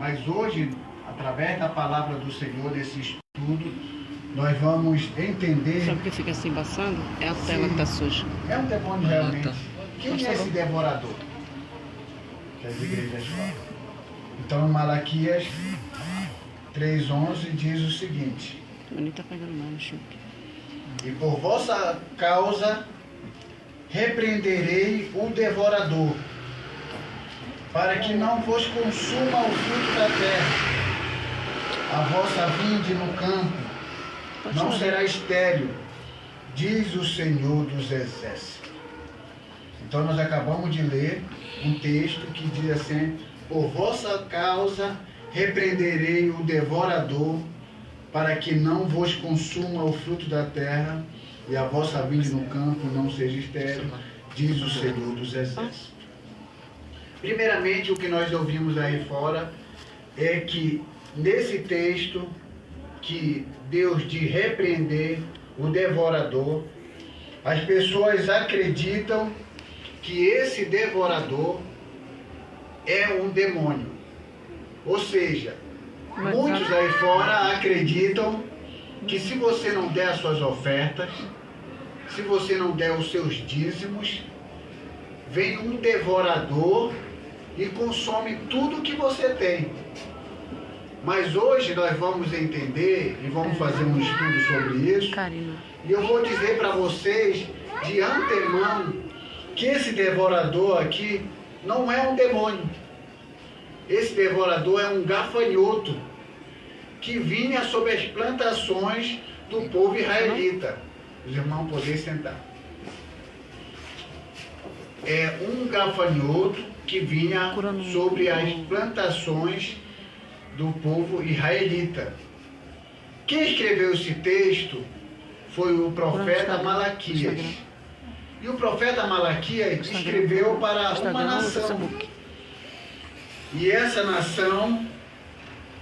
Mas hoje, através da palavra do Senhor, desse estudo, nós vamos entender... Sabe o que fica assim embaçando? É a tela que está suja. É um demônio realmente. Tá. Quem Mas é tá esse bom. devorador? Que as igrejas falam. Então, Malaquias 3:11 diz o seguinte: Eu nem tá pegando mais no chão. e por vossa causa repreenderei o devorador, para que não vos consuma o fruto da terra. A vossa vinde no campo não será estéril, diz o Senhor dos Exércitos. Então nós acabamos de ler um texto que diz assim: por vossa causa repreenderei o devorador, para que não vos consuma o fruto da terra, e a vossa vinde no campo não seja estéril, diz o Senhor dos Exércitos. Primeiramente, o que nós ouvimos aí fora é que, nesse texto, que Deus diz repreender o devorador, as pessoas acreditam que esse devorador é um demônio. Ou seja, muitos aí fora acreditam que se você não der as suas ofertas, se você não der os seus dízimos, vem um devorador e consome tudo que você tem. Mas hoje nós vamos entender e vamos fazer um estudo sobre isso. E eu vou dizer para vocês de antemão que esse devorador aqui não é um demônio. Esse devorador é um gafanhoto que vinha sobre as plantações do povo israelita. Os irmãos podem sentar. É um gafanhoto que vinha sobre as plantações do povo israelita. Quem escreveu esse texto foi o profeta Malaquias. E o profeta Malaquias escreveu para uma nação. E essa nação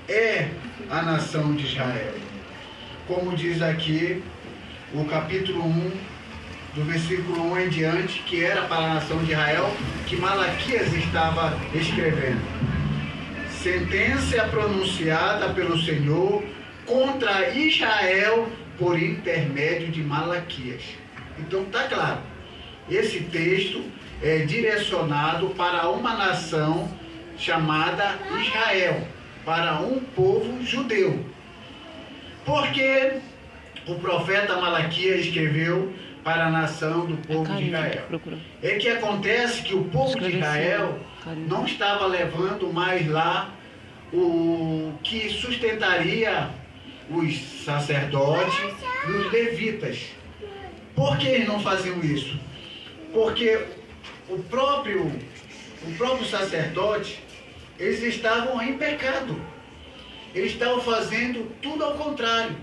é a nação de Israel. Como diz aqui o capítulo 1, do versículo 1 em diante, que era para a nação de Israel, que Malaquias estava escrevendo. Sentença pronunciada pelo Senhor contra Israel por intermédio de Malaquias. Então está claro, esse texto é direcionado para uma nação chamada Israel, para um povo judeu. Porque o profeta Malaquias escreveu para a nação do povo de Israel. É que acontece que o povo de Israel não estava levando mais lá o que sustentaria os sacerdotes e os levitas. Por que eles não faziam isso? Porque o próprio sacerdote, eles estavam em pecado. Eles estavam fazendo tudo ao contrário.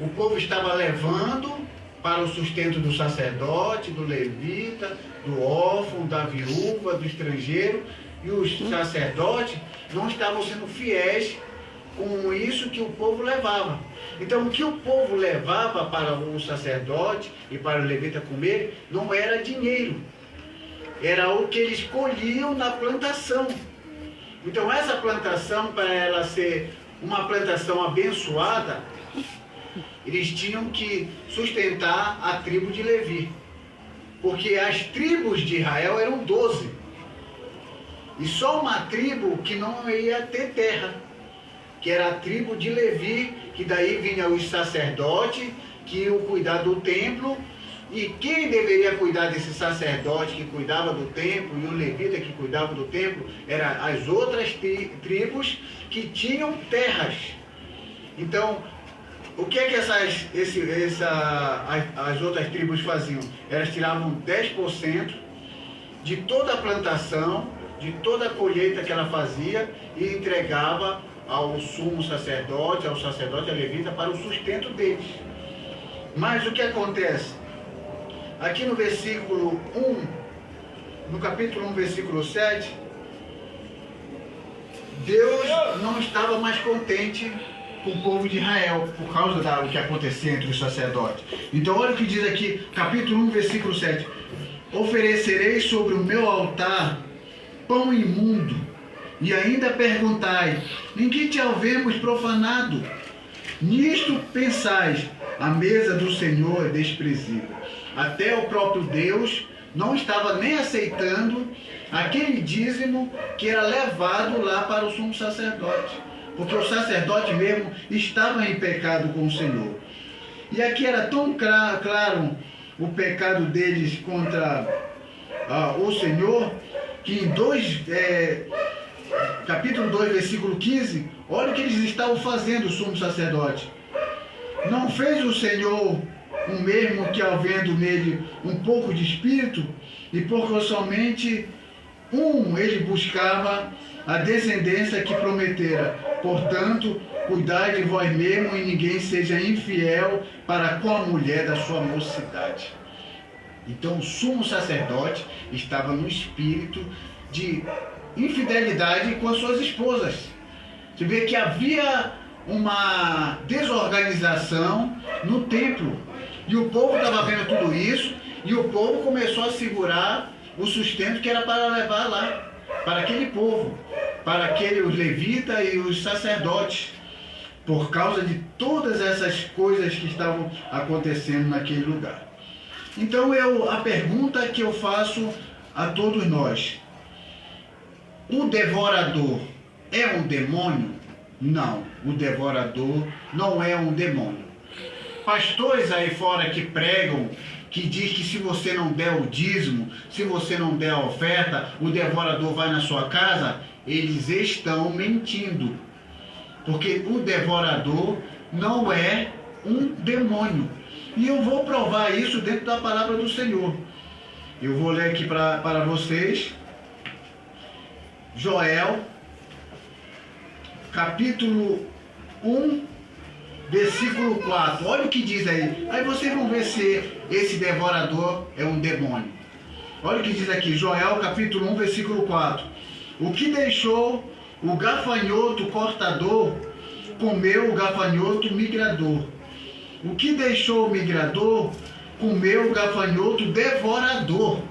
O povo estava levando para o sustento do sacerdote, do levita, do órfão, da viúva, do estrangeiro, e os sacerdotes não estavam sendo fiéis com isso que o povo levava. Então, o que o povo levava para o sacerdote e para o levita comer não era dinheiro, era o que eles colhiam na plantação. Então, essa plantação, para ela ser uma plantação abençoada, eles tinham que sustentar a tribo de Levi, porque as tribos de Israel eram 12, e só uma tribo que não ia ter terra, que era a tribo de Levi, que daí vinham os sacerdotes que iam cuidar do templo. E quem deveria cuidar desse sacerdote que cuidava do templo e o levita que cuidava do templo eram as outras tribos que tinham terras. Então, o que é que as outras tribos faziam? Elas tiravam 10% de toda a plantação, de toda a colheita que ela fazia e entregava ao sumo sacerdote, ao sacerdote, à levita, para o sustento deles. Mas o que acontece? Aqui no versículo 1, no capítulo 1, versículo 7, Deus não estava mais contente com o povo de Israel, por causa do que acontecia entre os sacerdotes. Então olha o que diz aqui, capítulo 1, versículo 7. Oferecerei sobre o meu altar pão imundo, E ainda perguntai, em que te havemos profanado? Nisto pensais, a mesa do Senhor é desprezível. Até o próprio Deus não estava nem aceitando aquele dízimo que era levado lá para o sumo sacerdote. Porque o sacerdote mesmo estava em pecado com o Senhor. E aqui era tão claro o pecado deles contra o Senhor, que em capítulo 2, versículo 15, olha o que eles estavam fazendo, o sumo sacerdote. Não fez o Senhor o mesmo que, havendo nele um pouco de espírito, e porque somente ele buscava a descendência que prometera. Portanto, cuidai de vós mesmo e ninguém seja infiel para com a mulher da sua mocidade. Então o sumo sacerdote estava no espírito de infidelidade com as suas esposas. Você vê que havia uma desorganização no templo. E o povo estava vendo tudo isso, e o povo começou a segurar o sustento que era para levar lá, para aquele povo, para os levitas e os sacerdotes, por causa de todas essas coisas que estavam acontecendo naquele lugar. Então a pergunta que eu faço a todos nós: o devorador é um demônio? Não, o devorador não é um demônio. Pastores aí fora que pregam, que diz que se você não der o dízimo, se você não der a oferta, o devorador vai na sua casa, eles estão mentindo. Porque o devorador não é um demônio. E eu vou provar isso dentro da palavra do Senhor. Eu vou ler aqui para vocês. Joel, capítulo 1, versículo 4. Olha o que diz aí. Aí vocês vão ver se esse devorador é um demônio. Olha o que diz aqui. Joel, capítulo 1, versículo 4. O que deixou o gafanhoto cortador, comeu o gafanhoto migrador. O que deixou o migrador, comeu o gafanhoto devorador.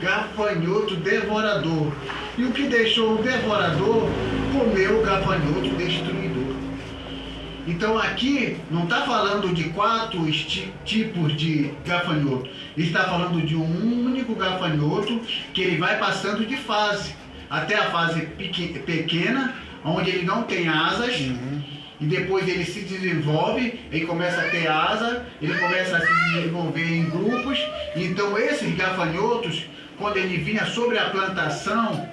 Gafanhoto devorador. E o que deixou o devorador, comeu o gafanhoto destruidor. Então aqui não está falando de 4 tipos de gafanhoto. Está falando de um único gafanhoto que ele vai passando de fase. Até a fase pequena, onde ele não tem asas. E depois ele se desenvolve, ele começa a ter asa, ele começa a se desenvolver em grupos. Então esses gafanhotos, quando ele vinha sobre a plantação,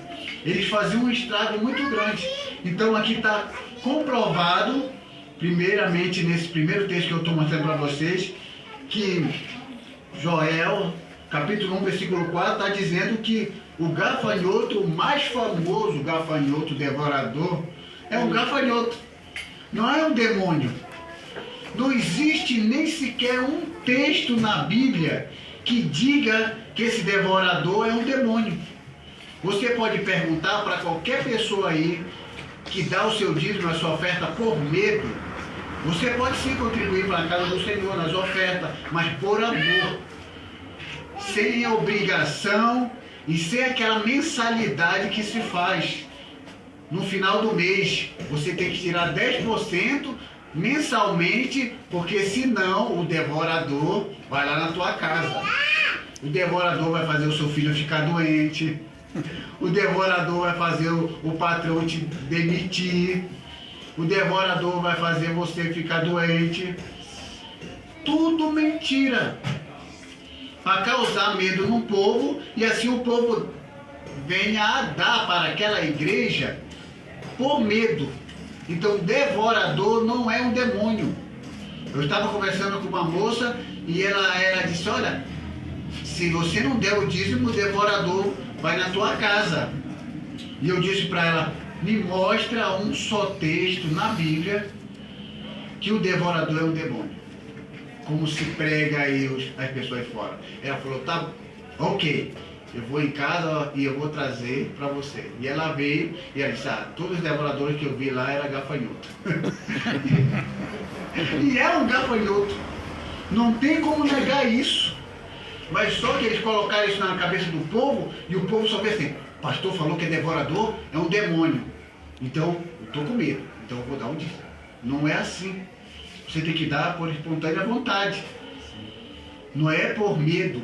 eles faziam um estrago muito grande. Então aqui está comprovado, primeiramente nesse primeiro texto que eu estou mostrando para vocês, que Joel, capítulo 1, versículo 4, está dizendo que o gafanhoto mais famoso, o gafanhoto devorador, é um gafanhoto. Não é um demônio. Não existe nem sequer um texto na Bíblia que diga que esse devorador é um demônio. Você pode perguntar para qualquer pessoa aí que dá o seu dízimo, a sua oferta por medo. Você pode sim contribuir para a casa do Senhor nas ofertas, mas por amor. Sem obrigação e sem aquela mensalidade que se faz. No final do mês, você tem que tirar 10% mensalmente, porque senão o devorador vai lá na tua casa. O devorador vai fazer o seu filho ficar doente. O devorador vai fazer o patrão te demitir. O devorador vai fazer você ficar doente. Tudo mentira. Para causar medo no povo, e assim o povo venha a dar para aquela igreja por medo. Então devorador não é um demônio. Eu estava conversando com uma moça e ela disse: olha, se você não der o dízimo, o devorador vai na tua casa. E eu disse para ela: me mostra um só texto na Bíblia que o devorador é um demônio, como se prega aí as pessoas fora. Ela falou: tá, ok, eu vou em casa e eu vou trazer para você. E ela veio e ela disse: todos os devoradores que eu vi lá eram gafanhoto. E é um gafanhoto. Não tem como negar isso. Mas só que eles colocaram isso na cabeça do povo e o povo só vê assim: O pastor falou que é devorador, é um demônio. Então, eu estou com medo. Então, eu vou dar um dízimo. Não é assim. Você tem que dar por espontânea vontade. Não é por medo.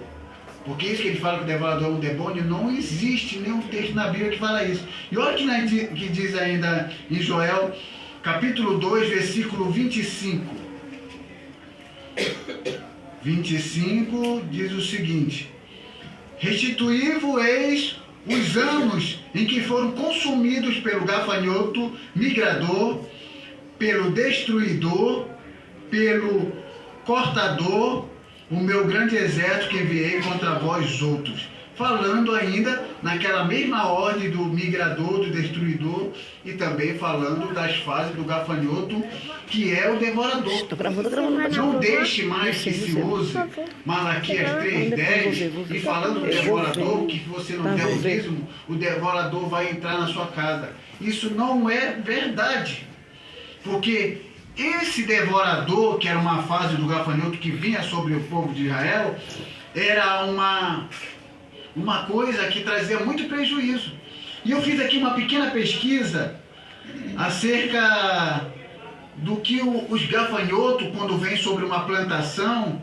Porque isso que ele fala que o devorador é um demônio, não existe nenhum texto na Bíblia que fala isso. E olha que diz ainda em Joel, capítulo 2, versículo 25. 25 diz o seguinte: restituí-vos-eis os anos em que foram consumidos pelo gafanhoto migrador, pelo destruidor, pelo cortador, o meu grande exército que enviei contra vós outros. Falando ainda naquela mesma ordem do migrador, do destruidor, e também falando das fases do gafanhoto, que é o devorador. Estou gravando. Não deixe mais que se use Malaquias 3:10 e falando do devorador, que você não der o dízimo, o devorador vai entrar na sua casa. Isso não é verdade. Porque esse devorador, que era uma fase do gafanhoto que vinha sobre o povo de Israel, era uma coisa que trazia muito prejuízo. E eu fiz aqui uma pequena pesquisa acerca do que os gafanhotos, quando vêm sobre uma plantação,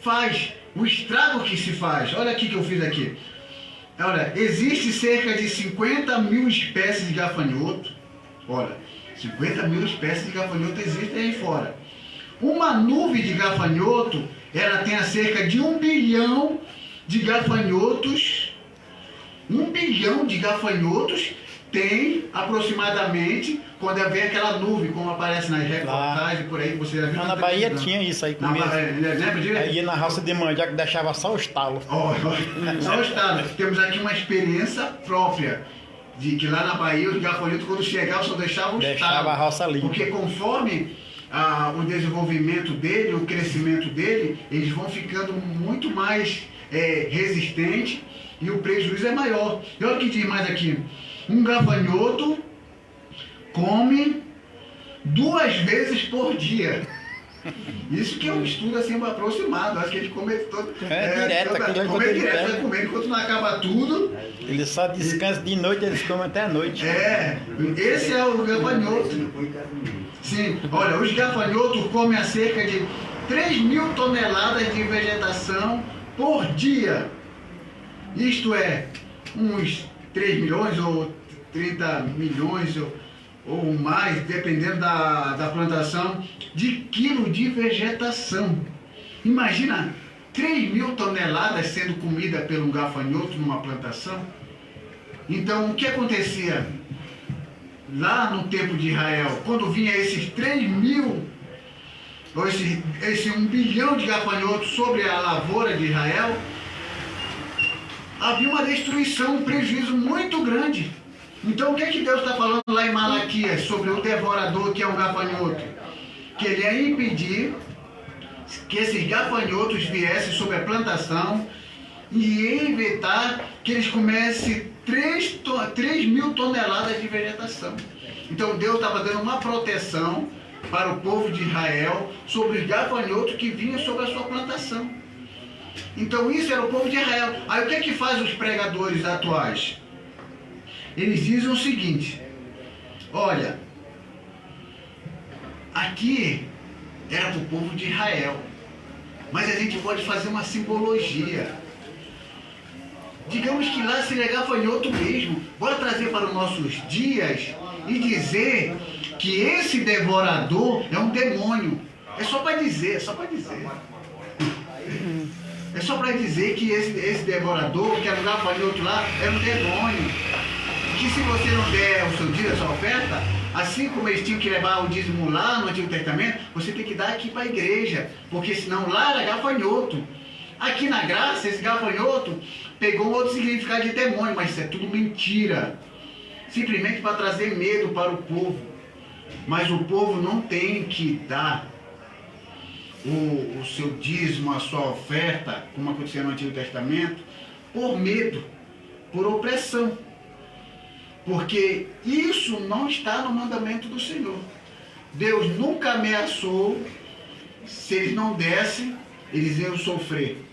faz, o estrago que se faz. Olha aqui que eu fiz aqui. Olha, existe cerca de 50 mil espécies de gafanhoto. Olha, 50 mil espécies de gafanhoto existem aí fora. Uma nuvem de gafanhoto, ela tem cerca de 1 bilhão de gafanhotos. 1 bilhão de gafanhotos tem aproximadamente, quando vem aquela nuvem, como aparece nas reportagens por aí, que você já viu. Na Bahia tinha isso aí comigo. Aí ia na roça de mandioca que deixava só os talos. Só os talos. Temos aqui uma experiência própria. De que lá na Bahia os gafanhotos, quando chegavam, só deixavam os talos. Deixava a roça limpa. Porque conforme o desenvolvimento dele, o crescimento dele, eles vão ficando muito mais resistentes e o prejuízo é maior. E olha o que diz mais aqui. Um gafanhoto come 2 vezes por dia. Isso que é um estudo assim aproximado. Acho que ele come todo. Direto, come direto, vai comer enquanto não acaba tudo. Ele só descansa de noite, eles comem até a noite. Esse é o gafanhoto. Sim, olha, os gafanhotos comem cerca de 3.000 toneladas de vegetação por dia. Isto é, uns 3 milhões ou 30 milhões ou mais, dependendo da plantação, de quilo de vegetação. Imagina 3.000 toneladas sendo comida pelo gafanhoto numa plantação. Então, o que acontecia lá no tempo de Israel, quando vinha esses 3.000, ou esse 1 bilhão de gafanhotos sobre a lavoura de Israel, havia uma destruição, um prejuízo muito grande. Então, o que é que Deus está falando lá em Malaquias sobre o devorador, que é um gafanhoto? Que ele ia impedir que esses gafanhotos viessem sobre a plantação e evitar que eles comessem 3.000 toneladas de vegetação. Então, Deus estava dando uma proteção para o povo de Israel sobre os gafanhotos que vinham sobre a sua plantação. Então, isso era o povo de Israel. Aí, o que é que faz os pregadores atuais? Eles dizem o seguinte: olha, aqui era para o povo de Israel, mas a gente pode fazer uma simbologia. Digamos que lá seria gafanhoto mesmo. Bora trazer para os nossos dias e dizer que esse devorador é um demônio. É só para dizer, é só para dizer. É só para dizer que esse devorador, que era um gafanhoto lá, é um demônio. Que se você não der o seu dízimo, a sua oferta, assim como eles tinham que levar o dízimo lá no Antigo Testamento, você tem que dar aqui para a igreja, porque senão lá era gafanhoto. Aqui na graça, esse gafanhoto pegou um outro significado de demônio, mas isso é tudo mentira. Simplesmente para trazer medo para o povo. Mas o povo não tem que dar o seu dízimo, a sua oferta, como acontecia no Antigo Testamento, por medo, por opressão. Porque isso não está no mandamento do Senhor. Deus nunca ameaçou, se eles não dessem, eles iam sofrer.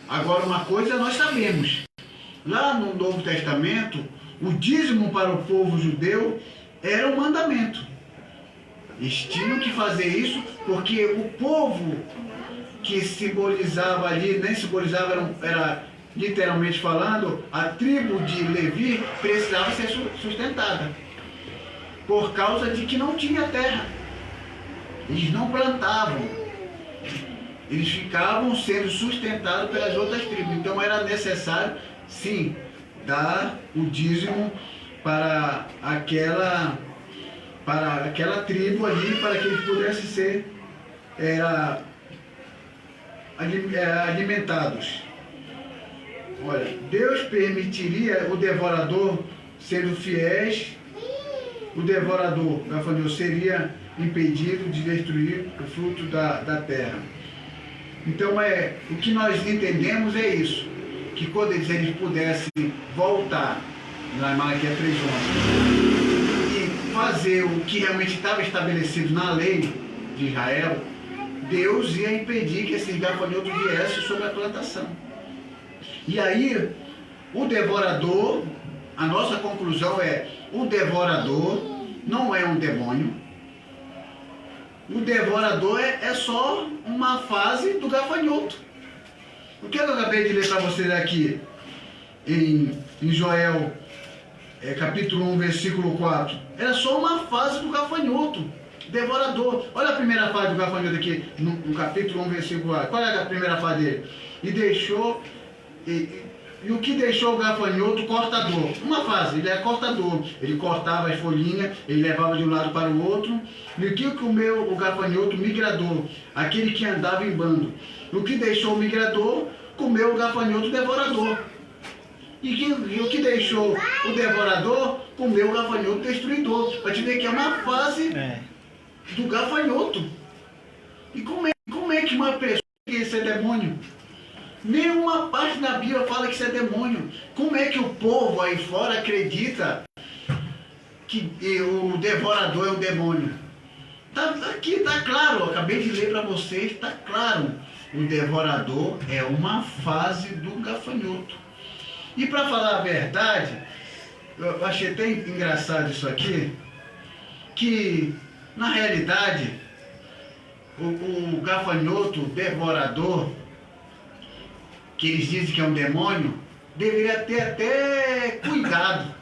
Agora, uma coisa nós sabemos, lá no Novo Testamento, o dízimo para o povo judeu era um mandamento. Eles tinham que fazer isso porque o povo que simbolizava ali, nem simbolizava, era literalmente falando, a tribo de Levi precisava ser sustentada. Por causa de que não tinha terra. Eles não plantavam. Eles ficavam sendo sustentados pelas outras tribos. Então era necessário, sim, dar o dízimo para aquela tribo ali, para que eles pudessem ser alimentados. Olha, Deus permitiria o devorador, sendo fiéis, o devorador, gafanhoto, seria impedido de destruir o fruto da terra. Então, o que nós entendemos é isso, que quando eles pudessem voltar, na Malaquias 3:11, e fazer o que realmente estava estabelecido na lei de Israel, Deus ia impedir que esses gafanhotos viessem sobre a plantação. E aí, o devorador, a nossa conclusão é, o devorador não é um demônio. O devorador é só uma fase do gafanhoto. O que eu acabei de ler para vocês aqui, em Joel, capítulo 1, versículo 4, era só uma fase do gafanhoto, devorador. Olha a primeira fase do gafanhoto aqui, no capítulo 1, versículo 4. Qual é a primeira fase dele? E o que deixou o gafanhoto? Cortador. Uma fase, ele é cortador. Ele cortava as folhinhas, ele levava de um lado para o outro. E o que comeu o gafanhoto? Migrador, aquele que andava em bando. O que deixou o migrador? Comeu o gafanhoto devorador. E o que deixou o devorador? Comeu o gafanhoto destruidor. Para te ver que é uma fase do gafanhoto. E como é que uma pessoa que isso é demônio? Nenhuma parte da Bíblia fala que isso é demônio. Como é que o povo aí fora acredita que o devorador é um demônio? Aqui está claro, eu acabei de ler para vocês, está claro. O devorador é uma fase do gafanhoto. E para falar a verdade, eu achei até engraçado isso aqui, que na realidade o gafanhoto devorador, que eles dizem que é um demônio, deveria ter até cuidado,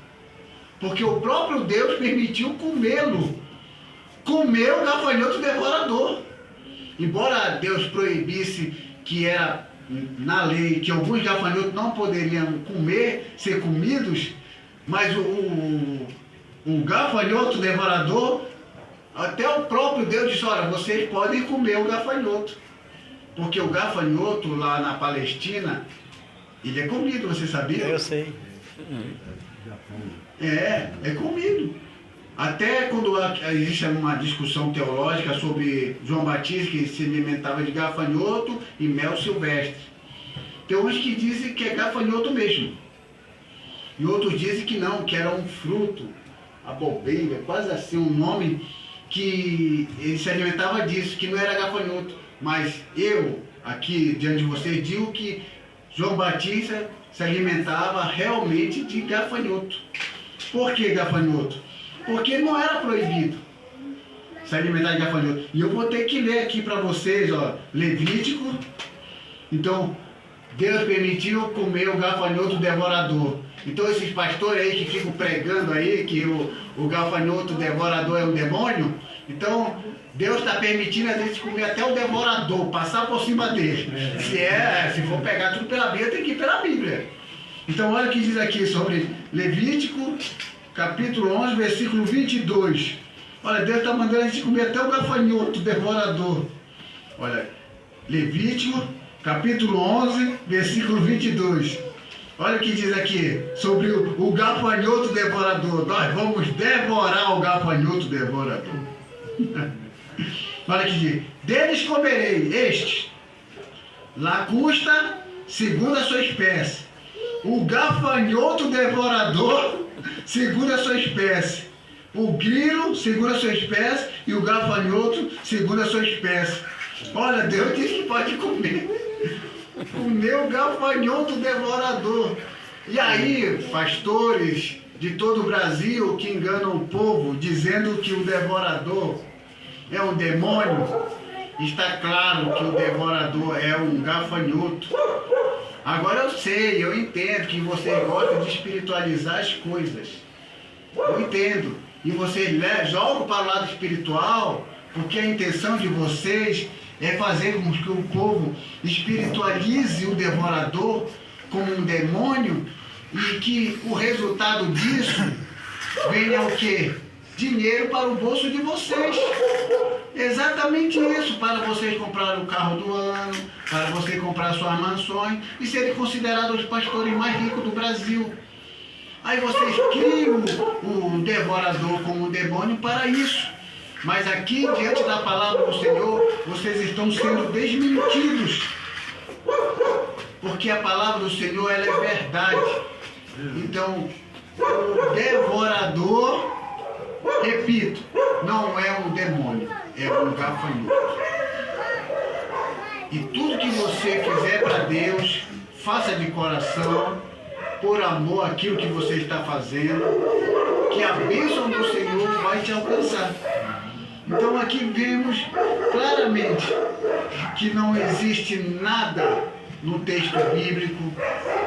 porque o próprio Deus permitiu comê-lo. Comeu o gafanhoto devorador. Embora Deus proibisse, que era na lei, que alguns gafanhotos não poderiam ser comidos, mas o gafanhoto devorador, até o próprio Deus disse, olha, vocês podem comer o gafanhoto. Porque o gafanhoto lá na Palestina, ele é comido, você sabia? Eu sei. É comido. Até quando existe uma discussão teológica sobre João Batista, que se alimentava de gafanhoto e mel silvestre. Tem uns que dizem que é gafanhoto mesmo. E outros dizem que não, que era um fruto, abobeira, quase assim, um nome, que ele se alimentava disso, que não era gafanhoto. Mas eu, aqui diante de vocês, digo que João Batista se alimentava realmente de gafanhoto. Por que gafanhoto? Porque não era proibido se alimentar de gafanhoto. E eu vou ter que ler aqui para vocês, ó, Levítico. Então, Deus permitiu comer o gafanhoto devorador. Então, esses pastores aí que ficam pregando aí que o gafanhoto devorador é um demônio, então Deus está permitindo a gente comer até o devorador, passar por cima dele. Se for pegar tudo pela Bíblia, tem que ir pela Bíblia. Então, olha o que diz aqui sobre Levítico, capítulo 11, versículo 22. Olha, Deus está mandando a gente comer até o gafanhoto devorador. Olha, Levítico, capítulo 11, versículo 22. Olha o que diz aqui sobre o gafanhoto devorador. Nós vamos devorar o gafanhoto devorador. Olha que diz: deles comerei estes, lacusta, segundo a sua espécie, o gafanhoto devorador, segundo a sua espécie, o grilo, segundo a sua espécie, e o gafanhoto, segundo a sua espécie. Olha, Deus disse que pode comer o meu gafanhoto devorador. E aí, pastores de todo o Brasil que enganam o povo, dizendo que o devorador é um demônio, está claro que o devorador é um gafanhoto. Agora eu sei, eu entendo que vocês gostam de espiritualizar as coisas. Eu entendo. E vocês jogam para o lado espiritual, porque a intenção de vocês é fazer com que o povo espiritualize o devorador como um demônio e que o resultado disso venha o quê? Dinheiro para o bolso de vocês. Exatamente isso, para vocês comprarem o carro do ano, para vocês comprar suas mansões e serem considerados os pastores mais ricos do Brasil. Aí vocês criam o devorador como um demônio para isso. Mas aqui, diante da palavra do Senhor, vocês estão sendo desmentidos. Porque a palavra do Senhor, ela é verdade. Então, o devorador, repito, não é um demônio, é um gafanhoto. E tudo que você fizer para Deus, faça de coração, por amor àquilo que você está fazendo, que a bênção do Senhor vai te alcançar. Então aqui vemos claramente que não existe nada no texto bíblico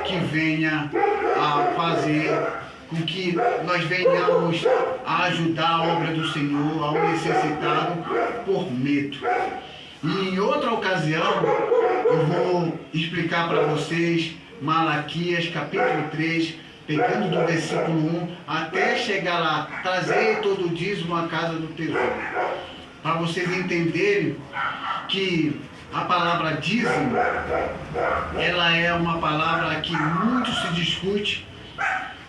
que venha a fazer com que nós venhamos a ajudar a obra do Senhor ao necessitado por medo. E em outra ocasião eu vou explicar para vocês Malaquias capítulo 3, pegando do versículo 1 até chegar lá, trazer todo o dízimo à casa do tesouro. Para vocês entenderem que a palavra dízimo, ela é uma palavra que muito se discute,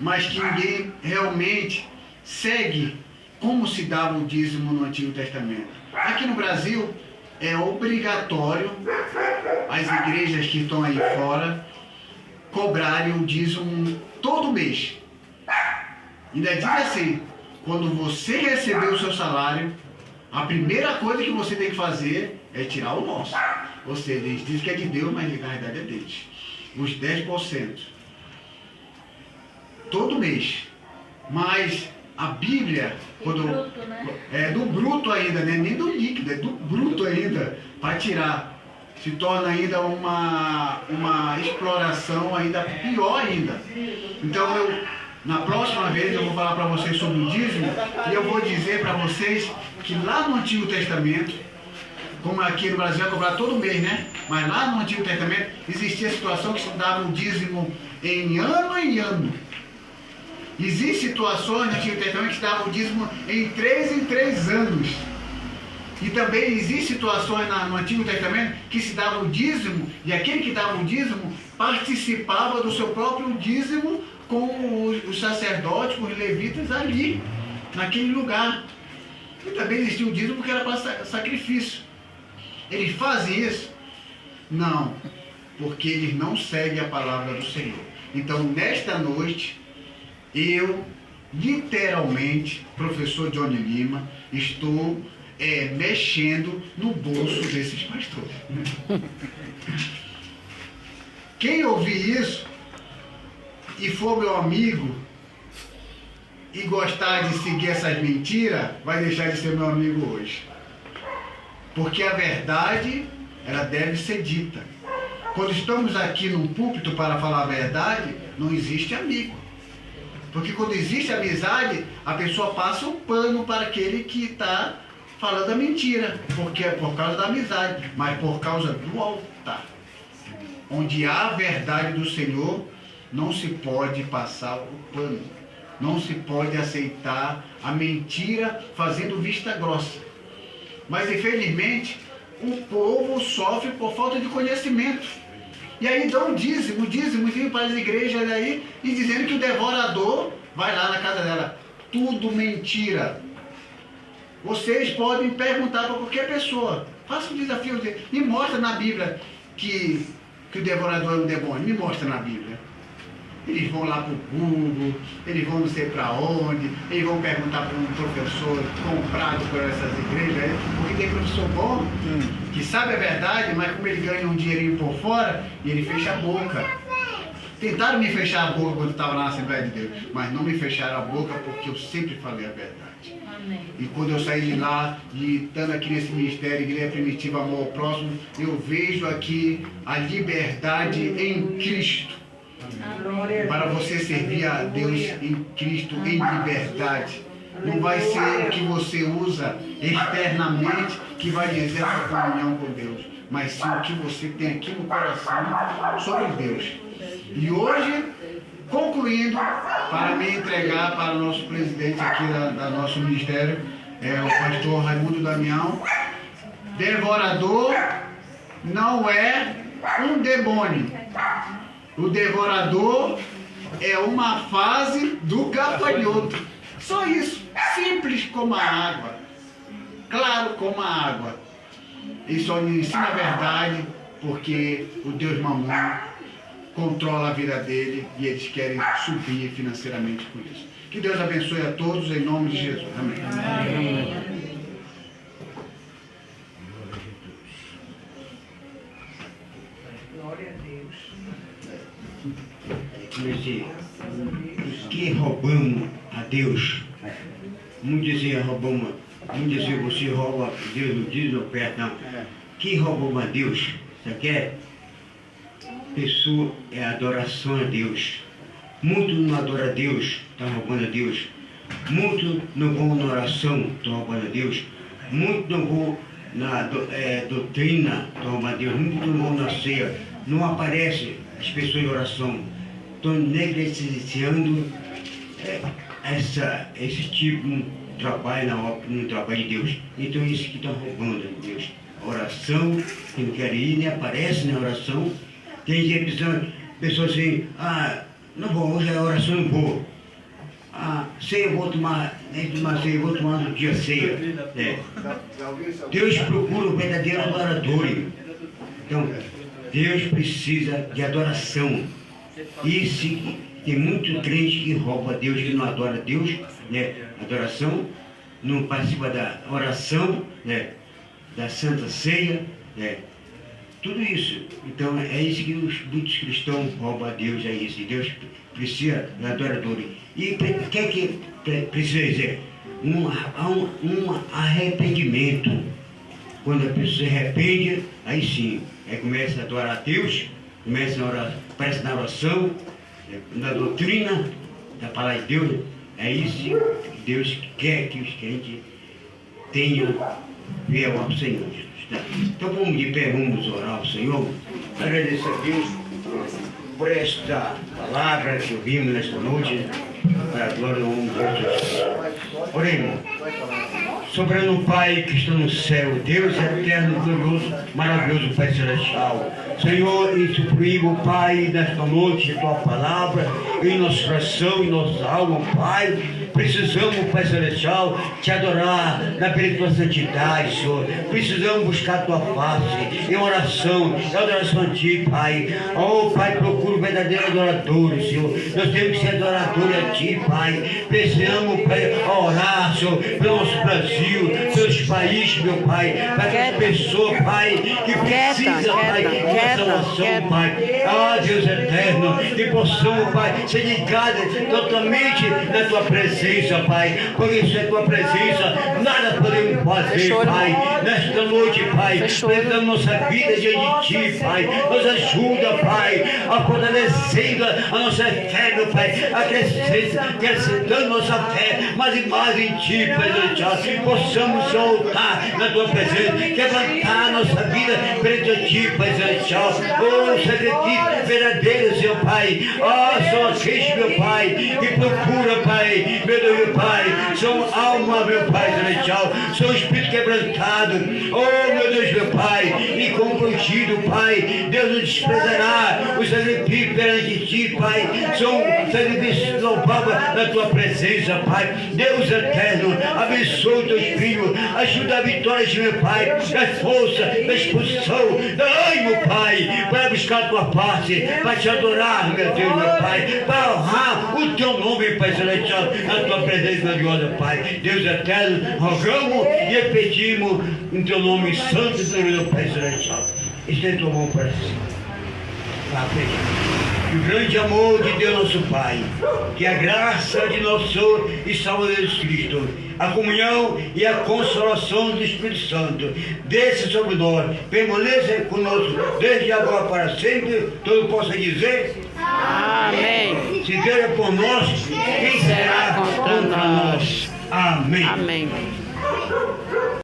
mas que ninguém realmente segue como se dava o dízimo no Antigo Testamento. Aqui no Brasil é obrigatório as igrejas que estão aí fora cobrarem o dízimo todo mês. Ainda diz assim, quando você receber o seu salário, a primeira coisa que você tem que fazer é tirar o nosso. Ou seja, eles dizem que é de Deus, mas na verdade é deles. Os 10%. Todo mês. Mas a Bíblia, quando bruto, né? É do bruto ainda, né? Nem do líquido, é do bruto ainda, para tirar. Se torna ainda uma exploração ainda pior ainda. Então na próxima vez eu vou falar para vocês sobre o dízimo e eu vou dizer para vocês que lá no Antigo Testamento, como aqui no Brasil é cobrado todo mês, né? Mas lá no Antigo Testamento existia a situação que se dava o dízimo em ano. Existem situações no Antigo Testamento que se dava o dízimo em 3 anos. E também existem situações no Antigo Testamento que se dava o dízimo, e aquele que dava o dízimo participava do seu próprio dízimo com os sacerdotes, com os levitas ali, naquele lugar. E também existia o dízimo porque era para sacrifício. Eles fazem isso? Não, porque eles não seguem a palavra do Senhor. Então, nesta noite, eu, literalmente, professor Johnny Lima, estou mexendo no bolso desses pastores. Quem ouvir isso e for meu amigo e gostar de seguir essas mentiras, vai deixar de ser meu amigo hoje. Porque a verdade, ela deve ser dita. Quando estamos aqui num púlpito para falar a verdade, não existe amigo. Porque quando existe amizade, a pessoa passa um pano para aquele que está falando a mentira, porque é por causa da amizade, mas por causa do altar. Onde há a verdade do Senhor, não se pode passar o pano. Não se pode aceitar a mentira fazendo vista grossa. Mas infelizmente, o povo sofre por falta de conhecimento. E aí dão dízimo para as igrejas aí, e dizendo que o devorador vai lá na casa dela. Tudo mentira. Vocês podem perguntar para qualquer pessoa. Faça um desafio. Me mostra na Bíblia que o devorador é um demônio. Me mostra na Bíblia. Eles vão lá para o Google, eles vão não sei para onde, eles vão perguntar para um professor comprado por essas igrejas, porque tem professor bom, que sabe a verdade, mas como ele ganha um dinheirinho por fora, e ele fecha a boca. Tentaram me fechar a boca quando eu estava na Assembleia de Deus, mas não me fecharam a boca porque eu sempre falei a verdade. Amém. E quando eu saí de lá, e estando aqui nesse ministério, Igreja Primitiva Amor ao Próximo, eu vejo aqui a liberdade em Cristo. Para você servir a Deus em Cristo em liberdade. Não vai ser o que você usa externamente que vai dizer a sua comunhão com Deus, mas sim o que você tem aqui no coração sobre Deus. E hoje, concluindo, para me entregar para o nosso presidente aqui da nosso ministério, o pastor Raimundo Damião, devorador não é um demônio. O devorador é uma fase do gafanhoto. Só isso, simples como a água, claro como a água. E só me ensina a verdade porque o Deus Mamon controla a vida dele e eles querem subir financeiramente com isso. Que Deus abençoe a todos em nome de Jesus. Amém. Amém. Glória a Deus. Comecei. Os que roubamos a Deus, muitos dizem roubamos, muitos dizem você rouba Deus, não diz o perdão. Que roubamos a Deus, sabe o que é? Pessoa é adoração a Deus. Muito não adora a Deus, está roubando a Deus. Muito não vão na oração, estão roubando a Deus. Muito não vão na doutrina, estão roubando a Deus. Muito não vão na ceia. Não aparece as pessoas em oração. Estão negligenciando esse tipo de trabalho no trabalho de Deus. Então isso que estão roubando a Deus. A oração, quem não quer ir, nem aparece na oração. Tem gente pessoas assim, não vou, hoje é oração, não vou. Ceia eu vou tomar, nem tomar ceia, eu vou tomar no dia ceia. Deus procura o verdadeiro adorador. Então, Deus precisa de adoração. E se tem muito crente que rouba a Deus, que não adora a Deus, né? Adoração, não participa da oração, né? Da Santa Ceia, né? Tudo isso. Então é isso que muitos cristãos roubam a Deus, é isso. E Deus precisa de adoradores. E o que precisa dizer? Um arrependimento. Quando a pessoa se arrepende, aí sim, aí começa a adorar a Deus, começa a orar, parece na oração, na doutrina da palavra de Deus. É isso que Deus quer que os crentes tenham fiel ao Senhor. Então vamos de pé, vamos orar ao Senhor. Agradeço a Deus por esta palavra que ouvimos nesta noite, para a glória do nome de Jesus. Oremos. Soberano Pai que está no céu, Deus eterno, glorioso, maravilhoso Pai Celestial. Senhor, instruímos, Pai, nesta noite, a Tua palavra, em nosso coração, em nossa alma, Pai. Precisamos, Pai Celestial, Te adorar na Tua santidade, Senhor. Precisamos buscar a Tua face, em oração, em adoração a Ti, Pai. Oh, Pai, procura o verdadeiro adorador, Senhor. Nós temos que ser adoradores a Ti, Pai. Precisamos, Pai, orar, Senhor, pelo nosso Brasil, pelos países, meu Pai, para aquelas pessoas, Pai, que precisam, Pai, de salvação, Pai. Deus eterno, que possamos, Pai, ser ligados totalmente na Tua presença, Pai, porque isso é Tua presença, nada podemos fazer, Pai, nesta noite, Pai, precisamos nossa vida diante de Ti, Pai, nos ajuda, Pai, a fortalecendo a nossa fé, meu Pai, acrescentando nossa fé, mais e mais em Ti, Pai, possamos voltar na Tua presença, quebrantar a nossa vida perante Ti, Pai Celestial. Oh, sacrifício verdadeiro, Senhor Pai. São aqueles, meu Pai, que procura, Pai, meu Deus, meu Pai, são alma, meu Pai Celestial, são espírito quebrantado. Oh, meu Deus, meu Pai, e comprometido, Pai, Deus não desprezará os sacrifícios perante Ti, Pai, são sacrifícios louváveis na Tua presença, Pai. Deus eterno, abençoe os Teus filhos, ajuda a vitória, meu Pai, da força, da expulsão, da ânimo, Pai, para buscar a Tua face, para Te adorar, meu Deus, meu Pai, para honrar o Teu nome, Pai Celestial, na Tua presença gloriosa, Pai. Deus eterno, rogamos e pedimos em Teu nome santo e glorioso, Pai Celestial. Estende Tua mão para si. Vá, que o grande amor de Deus nosso Pai, que a graça de nosso Senhor e Salvador Jesus Cristo, a comunhão e a consolação do Espírito Santo, desça sobre nós, permaneça conosco desde agora para sempre, todo possa dizer Amém. se Deus é por nós, quem será contra nós? Amém. Amém.